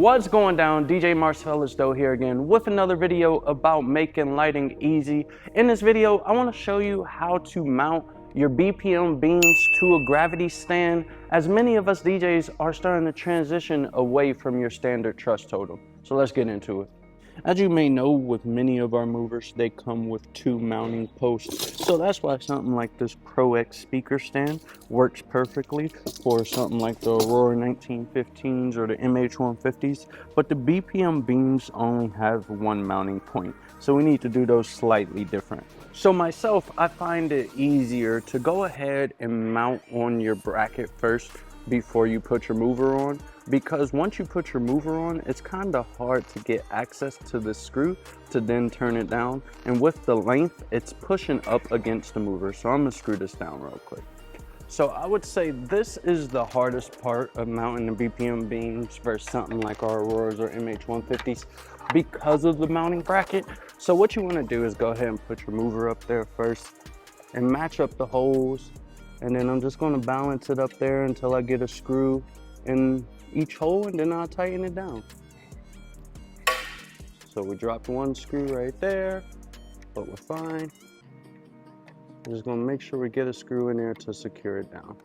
What's going down? DJ Marcellus Doe here again with another video about making lighting easy. In this video, I want to show you how to mount your BPM-Beams to a gravity stand, as many of us DJs are starting to transition away from your standard truss totem. So let's get into it. As you may know, with many of our movers, they come with two mounting posts. So that's why something like this Pro X speaker stand works perfectly for something like the Aurora 1915s or the MH150s. But the BPM-Beams only have one mounting point, so we need to do those slightly different. So myself, I find it easier to go ahead and mount on your bracket first before you put your mover on, because once you put your mover on, it's kind of hard to get access to the screw to then turn it down, and with the length it's pushing up against the mover. So I'm gonna screw this down real quick. So I would say this is the hardest part of mounting the BPM-Beams versus something like our Auroras or MH150s because of the mounting bracket. So what you want to do is go ahead and put your mover up there first and match up the holes, and then I'm just going to balance it up there until I get a screw in each hole, and then I'll tighten it down. So we dropped one screw right there, but we're fine. I'm just going to make sure we get a screw in there to secure it down.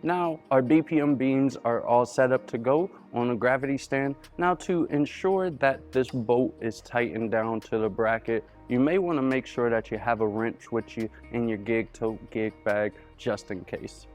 Now our BPM-Beams are all set up to go on a gravity stand. Now, to ensure that this bolt is tightened down to the bracket, you may want to make sure that you have a wrench with you in your gig tote, gig bag, just in case.